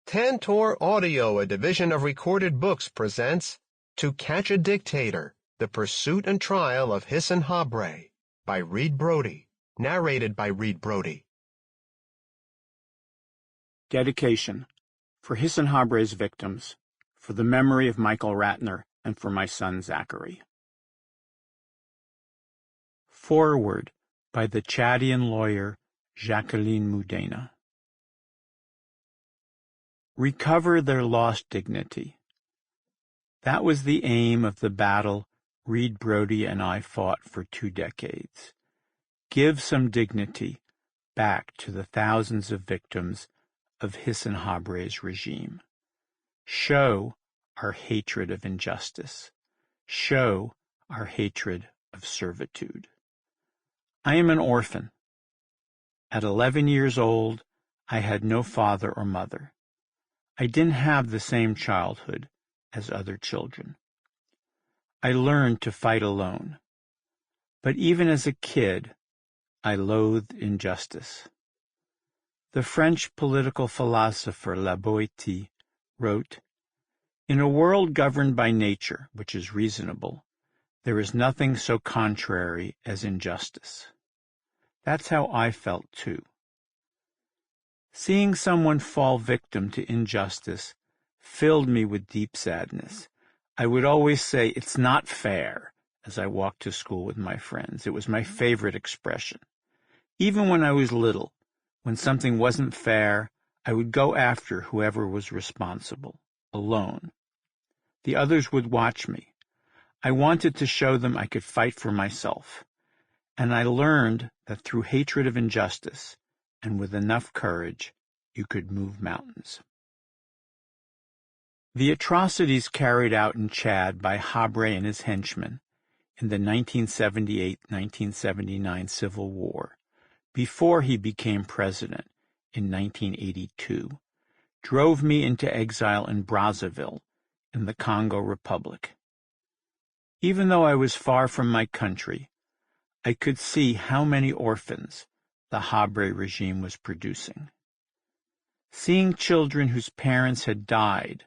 Tantor Audio, a division of Recorded Books, presents To Catch a Dictator, The Pursuit and Trial of Hissène Habré by Reed Brody, narrated by Reed Brody. Dedication for Hissène Habré's victims, for the memory of Michael Ratner, and for my son Zachary. Foreword by the Chadian lawyer Jacqueline Mudena. Recover their lost dignity. That was the aim of the battle Reed Brody and I fought for 2 decades. Give some dignity back to the thousands of victims of Hissène Habré's regime. Show our hatred of injustice. Show our hatred of servitude. I am an orphan. At 11 years old, I had no father or mother. I didn't have the same childhood as other children. I learned to fight alone. But even as a kid, I loathed injustice. The French political philosopher La Boétie wrote, "In a world governed by nature, which is reasonable, there is nothing so contrary as injustice." That's how I felt, too. Seeing someone fall victim to injustice filled me with deep sadness. I would always say, "It's not fair," as I walked to school with my friends. It was my favorite expression. Even when I was little, when something wasn't fair, I would go after whoever was responsible, alone. The others would watch me. I wanted to show them I could fight for myself. And I learned that through hatred of injustice, and with enough courage, you could move mountains. The atrocities carried out in Chad by Habré and his henchmen in the 1978-1979 Civil War, before he became president in 1982, drove me into exile in Brazzaville in the Congo Republic. Even though I was far from my country, I could see how many orphans the Habré regime was producing. Seeing children whose parents had died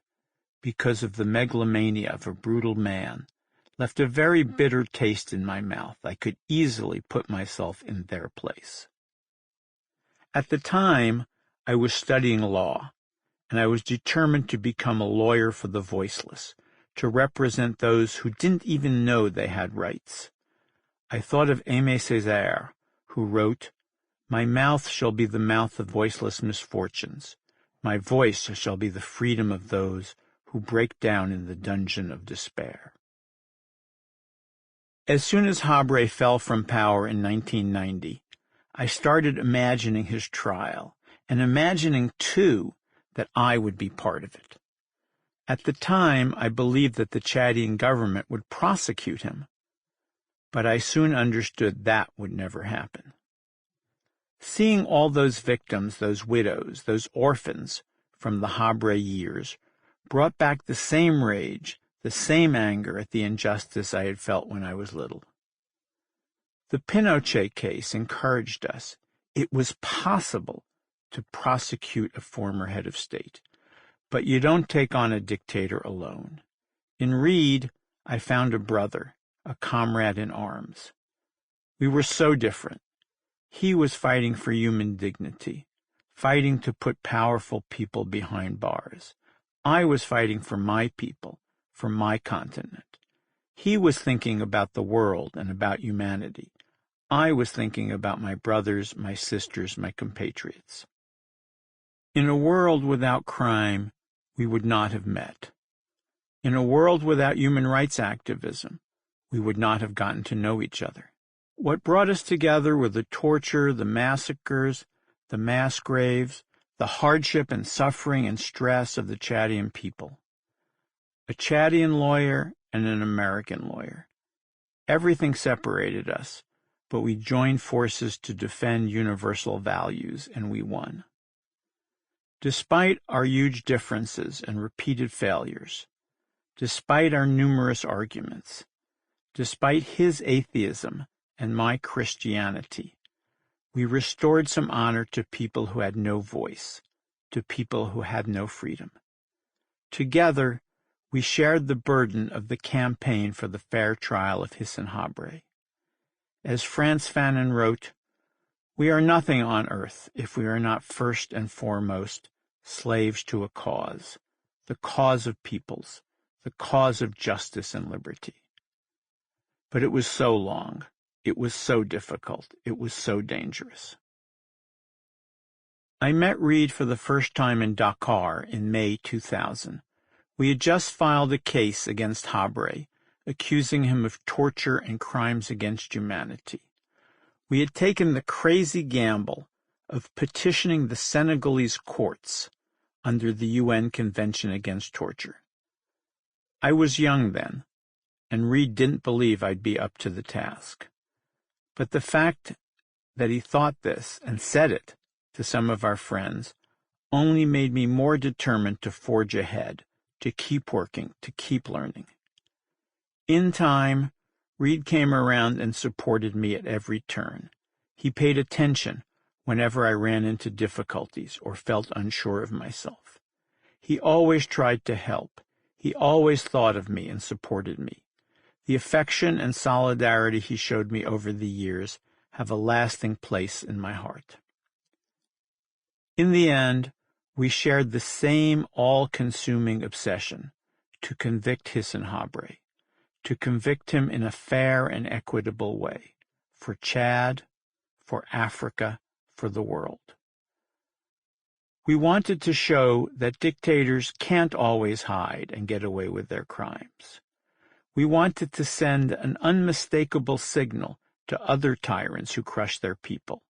because of the megalomania of a brutal man left a very bitter taste in my mouth. I could easily put myself in their place. At the time, I was studying law, and I was determined to become a lawyer for the voiceless, to represent those who didn't even know they had rights. I thought of Aimé Césaire, who wrote, "My mouth shall be the mouth of voiceless misfortunes. My voice shall be the freedom of those who break down in the dungeon of despair." As soon as Habré fell from power in 1990, I started imagining his trial, and imagining, too, that I would be part of it. At the time, I believed that the Chadian government would prosecute him, but I soon understood that would never happen. Seeing all those victims, those widows, those orphans from the Habré years brought back the same rage, the same anger at the injustice I had felt when I was little. The Pinochet case encouraged us. It was possible to prosecute a former head of state, but you don't take on a dictator alone. In Reed, I found a brother, a comrade in arms. We were so different. He was fighting for human dignity, fighting to put powerful people behind bars. I was fighting for my people, for my continent. He was thinking about the world and about humanity. I was thinking about my brothers, my sisters, my compatriots. In a world without crime, we would not have met. In a world without human rights activism, we would not have gotten to know each other. What brought us together were the torture, the massacres, the mass graves, the hardship and suffering and stress of the Chadian people. A Chadian lawyer and an American lawyer. Everything separated us, but we joined forces to defend universal values, and we won. Despite our huge differences and repeated failures, despite our numerous arguments, despite his atheism and my Christianity, we restored some honor to people who had no voice, to people who had no freedom. Together, we shared the burden of the campaign for the fair trial of Hissène Habré. As Frantz Fanon wrote, "We are nothing on earth if we are not first and foremost slaves to a cause, the cause of peoples, the cause of justice and liberty." But it was so long, it was so difficult, it was so dangerous. I met Reed for the first time in Dakar in May 2000. We had just filed a case against Habré, accusing him of torture and crimes against humanity. We had taken the crazy gamble of petitioning the Senegalese courts under the UN Convention Against Torture. I was young then, and Reed didn't believe I'd be up to the task. But the fact that he thought this and said it to some of our friends only made me more determined to forge ahead, to keep working, to keep learning. In time, Reed came around and supported me at every turn. He paid attention whenever I ran into difficulties or felt unsure of myself. He always tried to help. He always thought of me and supported me. The affection and solidarity he showed me over the years have a lasting place in my heart. In the end, we shared the same all-consuming obsession to convict Hissène Habré, to convict him in a fair and equitable way, for Chad, for Africa, for the world. We wanted to show that dictators can't always hide and get away with their crimes. We wanted to send an unmistakable signal to other tyrants who crush their people,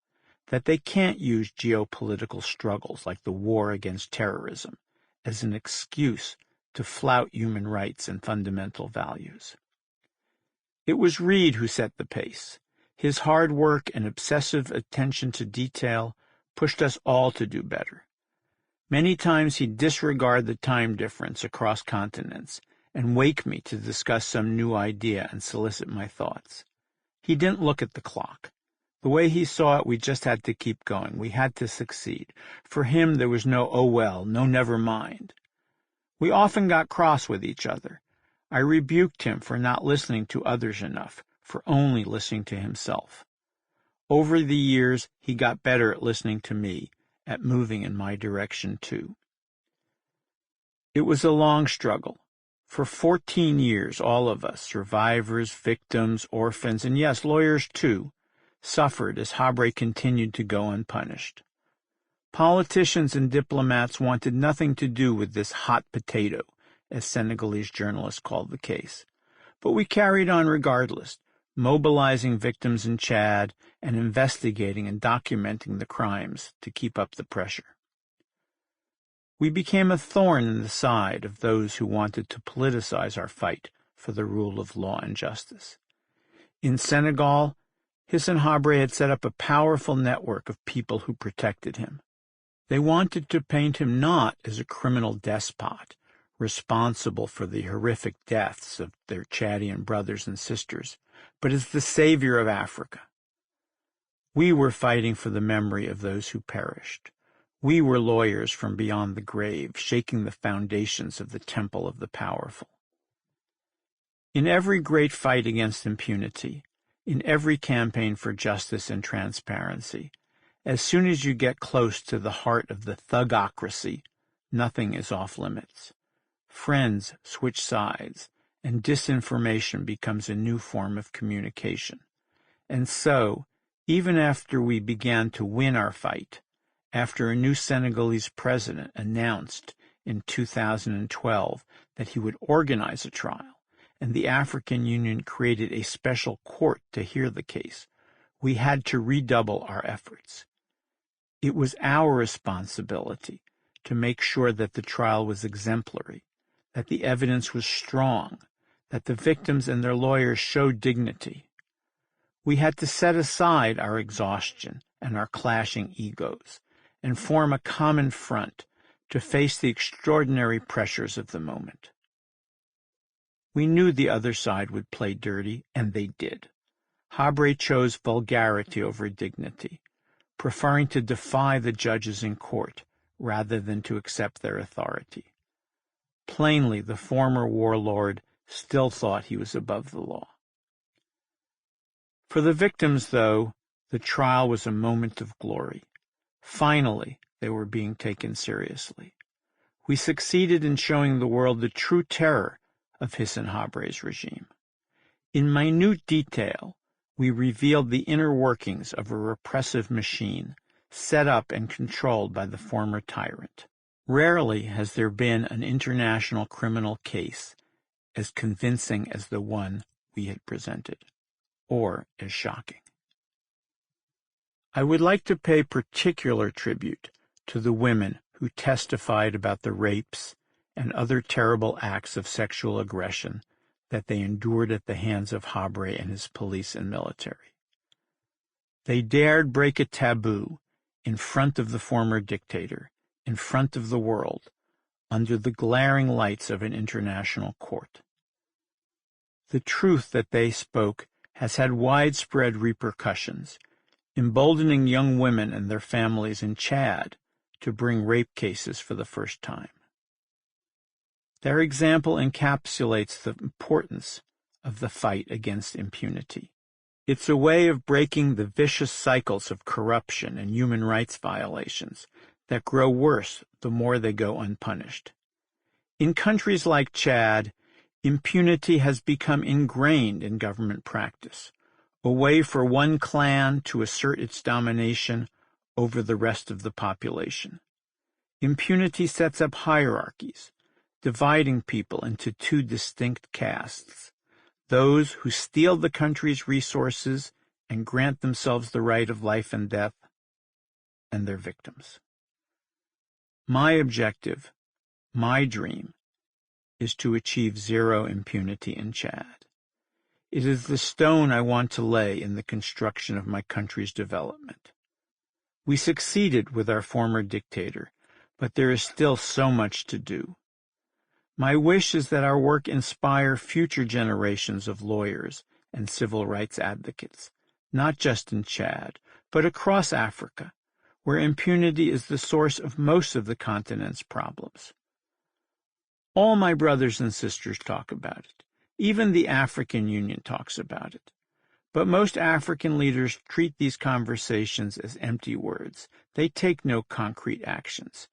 that they can't use geopolitical struggles like the war against terrorism as an excuse to flout human rights and fundamental values. It was Reed who set the pace. His hard work and obsessive attention to detail pushed us all to do better. Many times he'd disregard the time difference across continents and wake me to discuss some new idea and solicit my thoughts. He didn't look at the clock. The way he saw it, we just had to keep going. We had to succeed. For him, there was no "oh well," no "never mind." We often got cross with each other. I rebuked him for not listening to others enough, for only listening to himself. Over the years, he got better at listening to me, at moving in my direction too. It was a long struggle. For 14 years, all of us, survivors, victims, orphans, and yes, lawyers too, suffered as Habré continued to go unpunished. Politicians and diplomats wanted nothing to do with this hot potato, as Senegalese journalists called the case. But we carried on regardless, mobilizing victims in Chad and investigating and documenting the crimes to keep up the pressure. We became a thorn in the side of those who wanted to politicize our fight for the rule of law and justice. In Senegal, Hissène Habré had set up a powerful network of people who protected him. They wanted to paint him not as a criminal despot, responsible for the horrific deaths of their Chadian brothers and sisters, but as the savior of Africa. We were fighting for the memory of those who perished. We were lawyers from beyond the grave, shaking the foundations of the temple of the powerful. In every great fight against impunity, in every campaign for justice and transparency, as soon as you get close to the heart of the thugocracy, nothing is off limits. Friends switch sides, and disinformation becomes a new form of communication. And so, even after we began to win our fight, after a new Senegalese president announced in 2012 that he would organize a trial, and the African Union created a special court to hear the case, we had to redouble our efforts. It was our responsibility to make sure that the trial was exemplary, that the evidence was strong, that the victims and their lawyers showed dignity. We had to set aside our exhaustion and our clashing egos and form a common front to face the extraordinary pressures of the moment. We knew the other side would play dirty, and they did. Habré chose vulgarity over dignity, preferring to defy the judges in court rather than to accept their authority. Plainly, the former warlord still thought he was above the law. For the victims, though, the trial was a moment of glory. Finally, they were being taken seriously. We succeeded in showing the world the true terror of Hissène Habré's regime. In minute detail, we revealed the inner workings of a repressive machine set up and controlled by the former tyrant. Rarely has there been an international criminal case as convincing as the one we had presented, or as shocking. I would like to pay particular tribute to the women who testified about the rapes and other terrible acts of sexual aggression that they endured at the hands of Habré and his police and military. They dared break a taboo in front of the former dictator, in front of the world, under the glaring lights of an international court. The truth that they spoke has had widespread repercussions, emboldening young women and their families in Chad to bring rape cases for the first time. Their example encapsulates the importance of the fight against impunity. It's a way of breaking the vicious cycles of corruption and human rights violations that grow worse the more they go unpunished. In countries like Chad, impunity has become ingrained in government practice, a way for one clan to assert its domination over the rest of the population. Impunity sets up hierarchies, dividing people into two distinct castes, those who steal the country's resources and grant themselves the right of life and death, and their victims. My objective, my dream, is to achieve zero impunity in Chad. It is the stone I want to lay in the construction of my country's development. We succeeded with our former dictator, but there is still so much to do. My wish is that our work inspire future generations of lawyers and civil rights advocates, not just in Chad, but across Africa, where impunity is the source of most of the continent's problems. All my brothers and sisters talk about it. Even the African Union talks about it. But most African leaders treat these conversations as empty words. They take no concrete actions.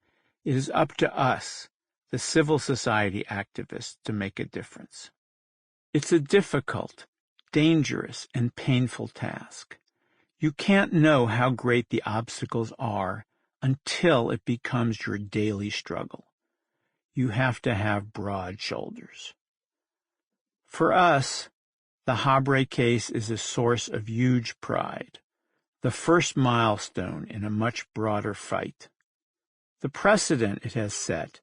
It is up to us, the civil society activists, to make a difference. It's a difficult, dangerous, and painful task. You can't know how great the obstacles are until it becomes your daily struggle. You have to have broad shoulders. For us, the Habré case is a source of huge pride, the first milestone in a much broader fight. The precedent it has set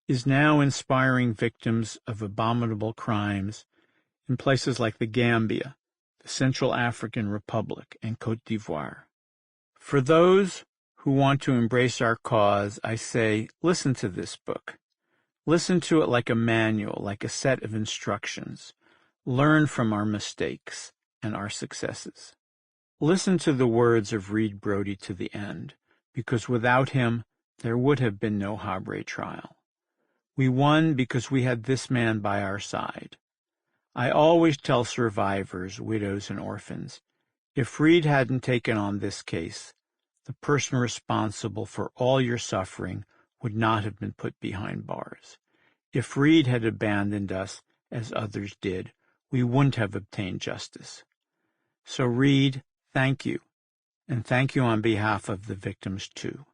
is now inspiring victims of abominable crimes in places like the Gambia, the Central African Republic, and Côte d'Ivoire. For those who want to embrace our cause, I say, listen to this book. Listen to it like a manual, like a set of instructions. Learn from our mistakes and our successes. Listen to the words of Reed Brody to the end, because without him, there would have been no Habré trial. We won because we had this man by our side. I always tell survivors, widows, and orphans, if Reed hadn't taken on this case, the person responsible for all your suffering would not have been put behind bars. If Reed had abandoned us, as others did, we wouldn't have obtained justice. So, Reed, thank you, and thank you on behalf of the victims, too.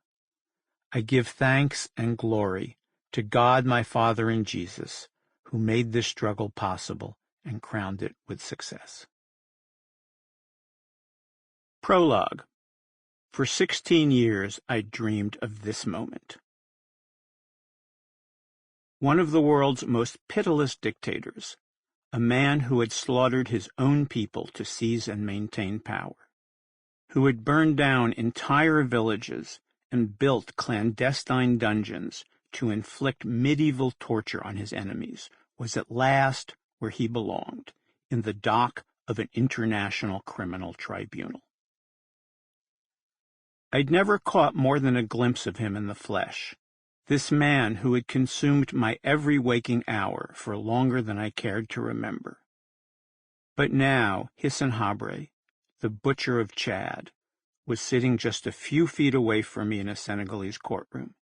I give thanks and glory to God, my Father, and Jesus, who made this struggle possible and crowned it with success. Prologue. For 16 years, I dreamed of this moment. One of the world's most pitiless dictators, a man who had slaughtered his own people to seize and maintain power, who had burned down entire villages and built clandestine dungeons to inflict medieval torture on his enemies, was at last where he belonged, in the dock of an international criminal tribunal. I'd never caught more than a glimpse of him in the flesh, this man who had consumed my every waking hour for longer than I cared to remember. But now Hissène Habré, the butcher of Chad, was sitting just a few feet away from me in a Senegalese courtroom.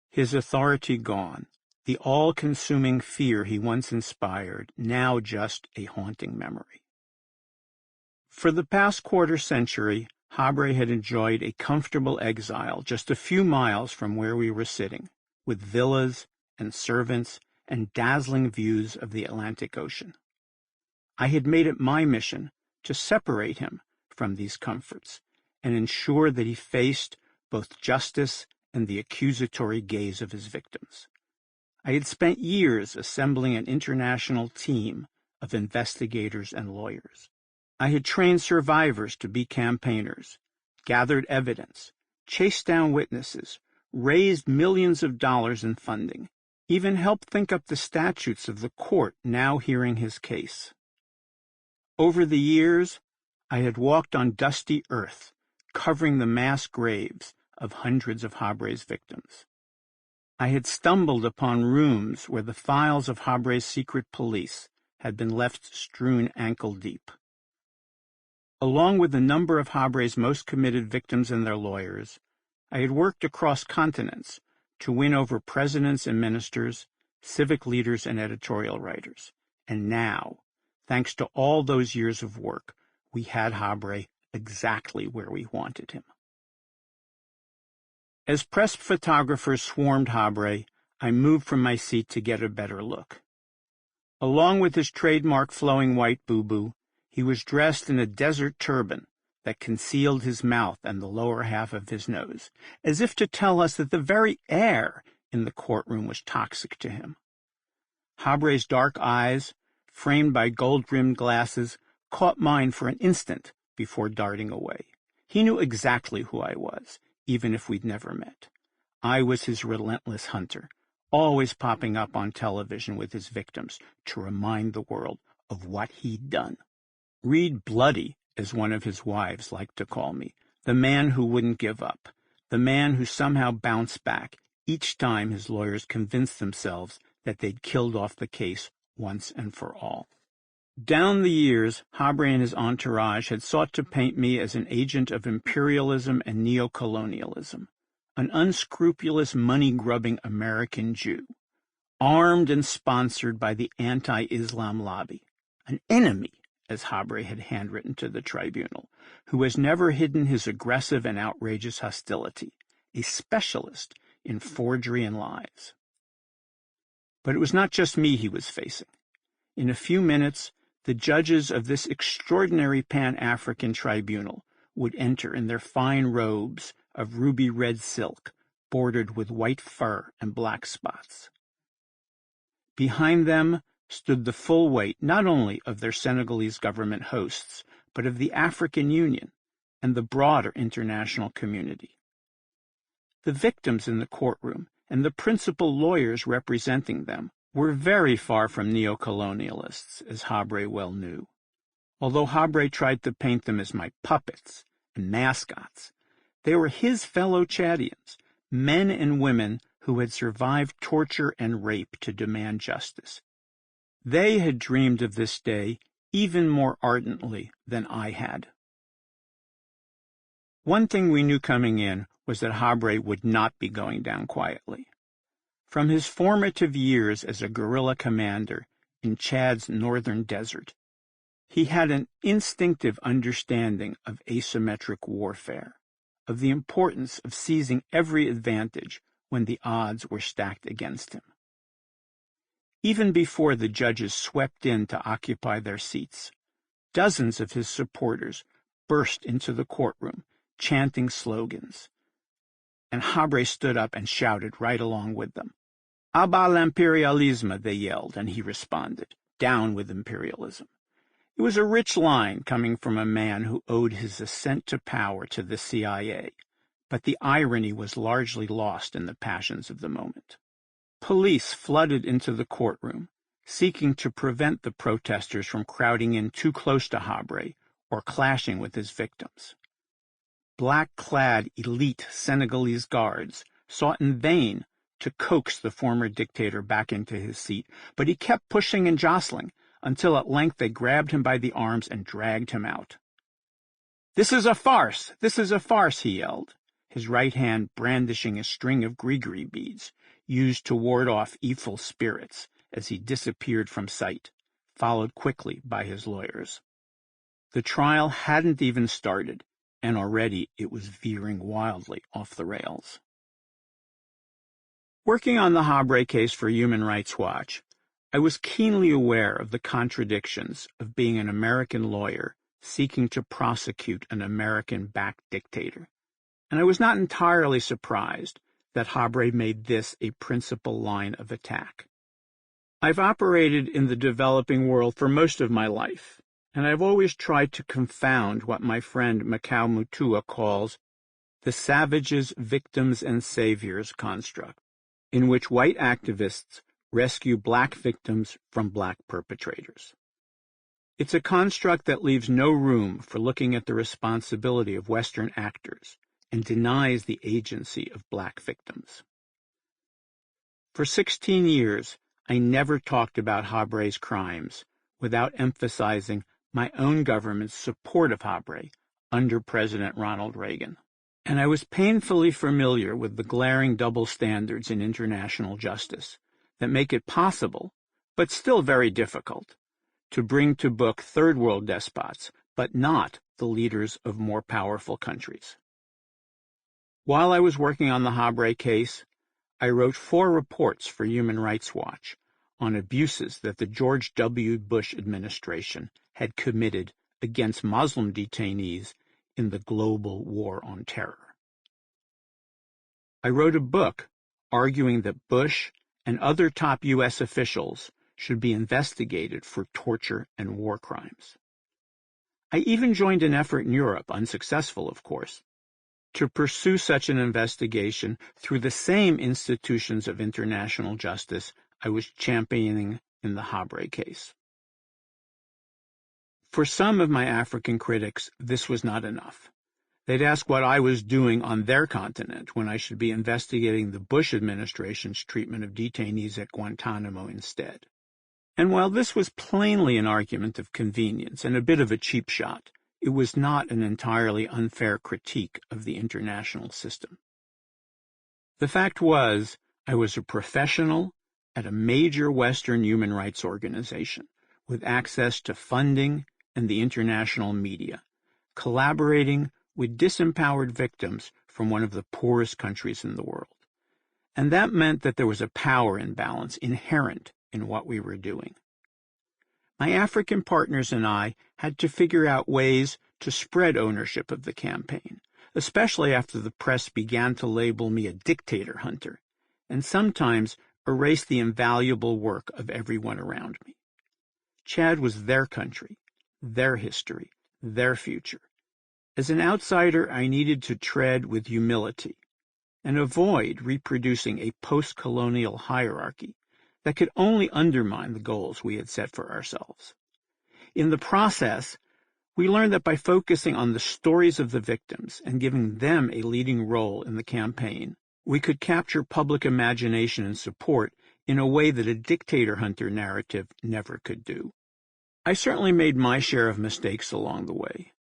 His authority gone, the all-consuming fear he once inspired, now just a haunting memory. For the past quarter century, Habré had enjoyed a comfortable exile just a few miles from where we were sitting, with villas and servants and dazzling views of the Atlantic Ocean. I had made it my mission to separate him from these comforts and ensure that he faced both justice and the accusatory gaze of his victims. I had spent years assembling an international team of investigators and lawyers. I had trained survivors to be campaigners, gathered evidence, chased down witnesses, raised millions of dollars in funding, even helped think up the statutes of the court now hearing his case. Over the years, I had walked on dusty earth, covering the mass graves of hundreds of Habré's victims. I had stumbled upon rooms where the files of Habré's secret police had been left strewn ankle-deep. Along with a number of Habré's most committed victims and their lawyers, I had worked across continents to win over presidents and ministers, civic leaders and editorial writers. And now, thanks to all those years of work, we had Habré exactly where we wanted him. As press photographers swarmed Habré, I moved from my seat to get a better look. Along with his trademark flowing white boo-boo, he was dressed in a desert turban that concealed his mouth and the lower half of his nose, as if to tell us that the very air in the courtroom was toxic to him. Habré's dark eyes, framed by gold-rimmed glasses, caught mine for an instant before darting away. He knew exactly who I was, even if we'd never met. I was his relentless hunter, always popping up on television with his victims to remind the world of what he'd done. Reed Brody, as one of his wives liked to call me, the man who wouldn't give up, the man who somehow bounced back each time his lawyers convinced themselves that they'd killed off the case once and for all. Down the years, Habré and his entourage had sought to paint me as an agent of imperialism and neocolonialism, an unscrupulous money-grubbing American Jew, armed and sponsored by the anti-Islam lobby, an enemy, as Habré had handwritten to the tribunal, who has never hidden his aggressive and outrageous hostility, a specialist in forgery and lies. But it was not just me he was facing. In a few minutes, the judges of this extraordinary Pan-African tribunal would enter in their fine robes of ruby-red silk, bordered with white fur and black spots. Behind them stood the full weight not only of their Senegalese government hosts, but of the African Union and the broader international community. The victims in the courtroom and the principal lawyers representing them were very far from neocolonialists, as Habré well knew. Although Habré tried to paint them as my puppets and mascots, they were his fellow Chadians, men and women who had survived torture and rape to demand justice. They had dreamed of this day even more ardently than I had. One thing we knew coming in was that Habré would not be going down quietly. From his formative years as a guerrilla commander in Chad's northern desert, he had an instinctive understanding of asymmetric warfare, of the importance of seizing every advantage when the odds were stacked against him. Even before the judges swept in to occupy their seats, dozens of his supporters burst into the courtroom, chanting slogans, and Habré stood up and shouted right along with them. "À bas l'impérialisme," they yelled, and he responded, "Down with imperialism." It was a rich line coming from a man who owed his ascent to power to the CIA, but the irony was largely lost in the passions of the moment. Police flooded into the courtroom, seeking to prevent the protesters from crowding in too close to Habré or clashing with his victims. black-clad elite Senegalese guards sought in vain to coax the former dictator back into his seat, but he kept pushing and jostling until at length they grabbed him by the arms and dragged him out. "This is a farce! This is a farce!" he yelled, his right hand brandishing a string of gree-gree beads, used to ward off evil spirits, as he disappeared from sight, followed quickly by his lawyers. The trial hadn't even started, and already it was veering wildly off the rails. Working on the Habré case for Human Rights Watch, I was keenly aware of the contradictions of being an American lawyer seeking to prosecute an American-backed dictator, and I was not entirely surprised that Habré made this a principal line of attack. I've operated in the developing world for most of my life, and I've always tried to confound what my friend Mikao Mutua calls the savages, victims, and saviors construct, in which white activists rescue black victims from black perpetrators. It's a construct that leaves no room for looking at the responsibility of Western actors and denies the agency of black victims. For 16 years, I never talked about Habré's crimes without emphasizing my own government's support of Habré under President Ronald Reagan. And I was painfully familiar with the glaring double standards in international justice that make it possible, but still very difficult, to bring to book third world despots, but not the leaders of more powerful countries. While I was working on the Habré case, I wrote 4 reports for Human Rights Watch on abuses that the George W. Bush administration had committed against Muslim detainees in the global war on terror. I wrote a book arguing that Bush and other top U.S. officials should be investigated for torture and war crimes. I even joined an effort in Europe, unsuccessful of course, to pursue such an investigation through the same institutions of international justice I was championing in the Habré case. For some of my African critics, this was not enough. They'd ask what I was doing on their continent when I should be investigating the Bush administration's treatment of detainees at Guantanamo instead. And while this was plainly an argument of convenience and a bit of a cheap shot, it was not an entirely unfair critique of the international system. The fact was, I was a professional at a major Western human rights organization with access to funding and the international media, collaborating with disempowered victims from one of the poorest countries in the world. And that meant that there was a power imbalance inherent in what we were doing. My African partners and I had to figure out ways to spread ownership of the campaign, especially after the press began to label me a dictator hunter, and sometimes erase the invaluable work of everyone around me. Chad was their country, their history, their future. As an outsider, I needed to tread with humility and avoid reproducing a post-colonial hierarchy that could only undermine the goals we had set for ourselves. In the process, we learned that by focusing on the stories of the victims and giving them a leading role in the campaign, we could capture public imagination and support in a way that a dictator hunter narrative never could do. I certainly made my share of mistakes along the way,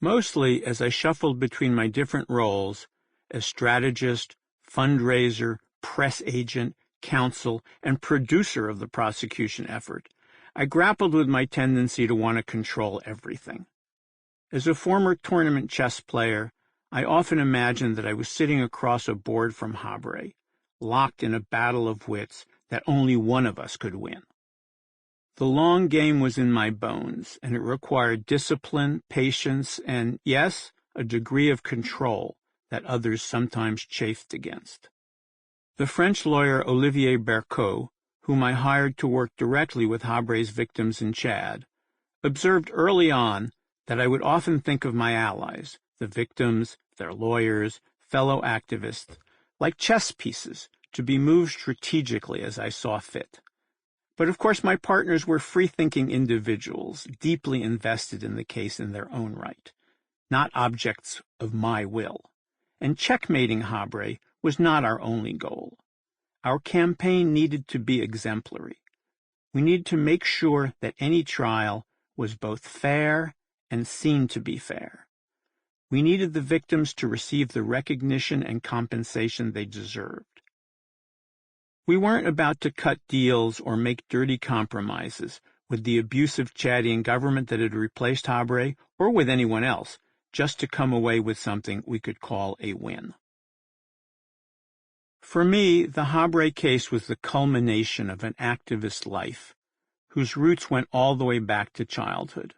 mostly as I shuffled between my different roles as strategist, fundraiser, press agent, counsel, and producer of the prosecution effort. I grappled with my tendency to want to control everything. As a former tournament chess player, I often imagined that I was sitting across a board from Habré, locked in a battle of wits that only one of us could win. The long game was in my bones, and it required discipline, patience, and, yes, a degree of control that others sometimes chafed against. The French lawyer Olivier Bercot, whom I hired to work directly with Habré's victims in Chad, observed early on that I would often think of my allies, the victims, their lawyers, fellow activists, like chess pieces to be moved strategically as I saw fit. But of course my partners were free-thinking individuals, deeply invested in the case in their own right. not objects of my will. And checkmating Habré was not our only goal. Our campaign needed to be exemplary. We needed to make sure that any trial was both fair and seen to be fair. We needed the victims to receive the recognition and compensation they deserved. We weren't about to cut deals or make dirty compromises with the abusive Chadian government that had replaced Habré, or with anyone else, just to come away with something we could call a win. For me, the Habré case was the culmination of an activist life, whose roots went all the way back to childhood.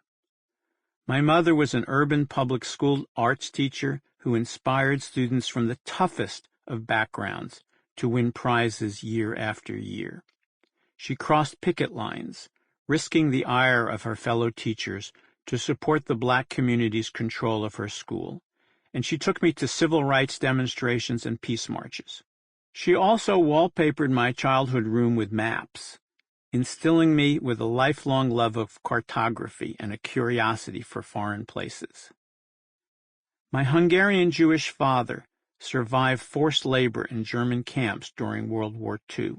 My mother was an urban public school arts teacher who inspired students from the toughest of backgrounds to win prizes year after year. She crossed picket lines, risking the ire of her fellow teachers to support the black community's control of her school, and she took me to civil rights demonstrations and peace marches. She also wallpapered my childhood room with maps, instilling me with a lifelong love of cartography and a curiosity for foreign places. My Hungarian Jewish father survived forced labor in German camps during World War II,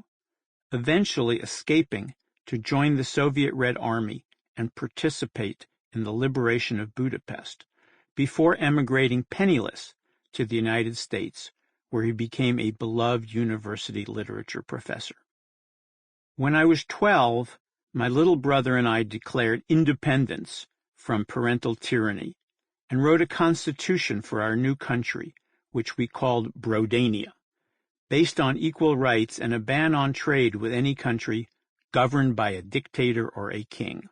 eventually escaping to join the Soviet Red Army and participate in the liberation of Budapest, before emigrating penniless to the United States, where he became a beloved university literature professor. When I was 12, my little brother and I declared independence from parental tyranny and wrote a constitution for our new country, which we called Brodania, based on equal rights and a ban on trade with any country governed by a dictator or a king.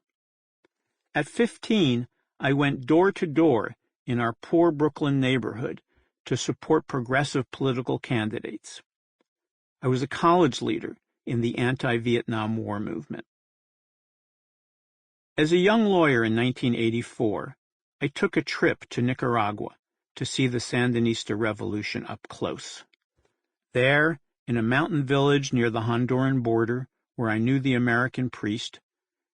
At 15, I went door to door in our poor Brooklyn neighborhood to support progressive political candidates. I was a college leader in the anti-Vietnam War movement. As a young lawyer in 1984, I took a trip to Nicaragua to see the Sandinista revolution up close. There, in a mountain village near the Honduran border, where I knew the American priest,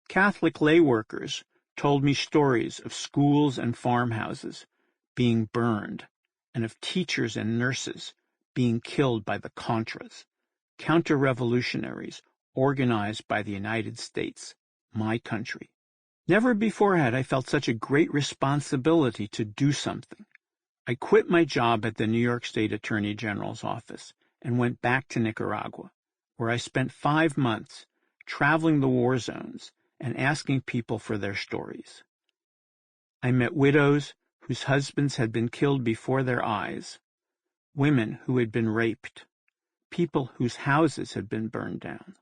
Catholic lay workers told me stories of schools and farmhouses being burned, and of teachers and nurses being killed by the Contras, counter-revolutionaries organized by the United States, my country. Never before had I felt such a great responsibility to do something. I quit my job at the New York State Attorney General's office and went back to Nicaragua, where I spent 5 months traveling the war zones and asking people for their stories. I met widows whose husbands had been killed before their eyes, women who had been raped, people whose houses had been burned down.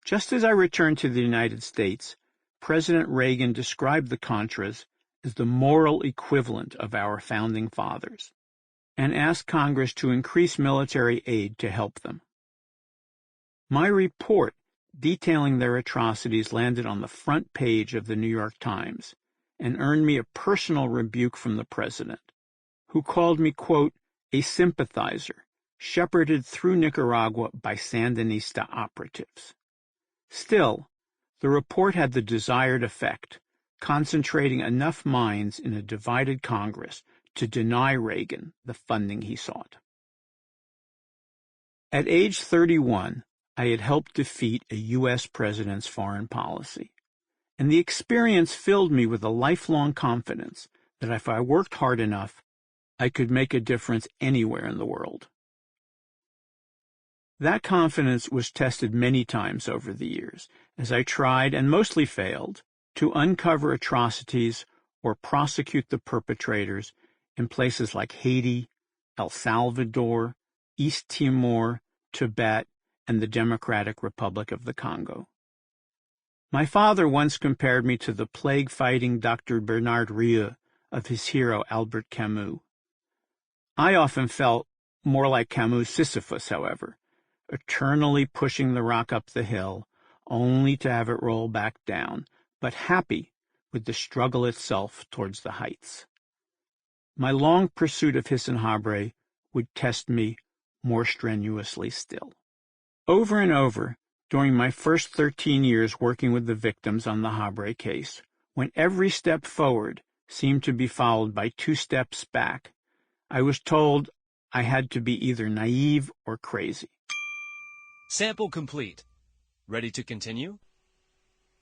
Just as I returned to the United States, President Reagan described the Contras as the moral equivalent of our founding fathers, and asked Congress to increase military aid to help them. My report detailing their atrocities landed on the front page of the New York Times and earned me a personal rebuke from the president, who called me, quote, a sympathizer shepherded through Nicaragua by Sandinista operatives. Still, the report had the desired effect, concentrating enough minds in a divided Congress to deny Reagan the funding he sought. At age 31, I had helped defeat a U.S. president's foreign policy, and the experience filled me with a lifelong confidence that if I worked hard enough, I could make a difference anywhere in the world. That confidence was tested many times over the years, as I tried, and mostly failed, to uncover atrocities or prosecute the perpetrators in places like Haiti, El Salvador, East Timor, Tibet, and the Democratic Republic of the Congo. My father once compared me to the plague-fighting Dr. Bernard Rieu of his hero Albert Camus. I often felt more like Camus' Sisyphus, however, eternally pushing the rock up the hill, only to have it roll back down, but happy with the struggle itself towards the heights. My long pursuit of Hissène Habré would test me more strenuously still. Over and over, during my first 13 years working with the victims on the Habré case, went every step forward seemed to be followed by 2 steps back. I was told I had to be either naive or crazy. Sample complete. Ready to continue?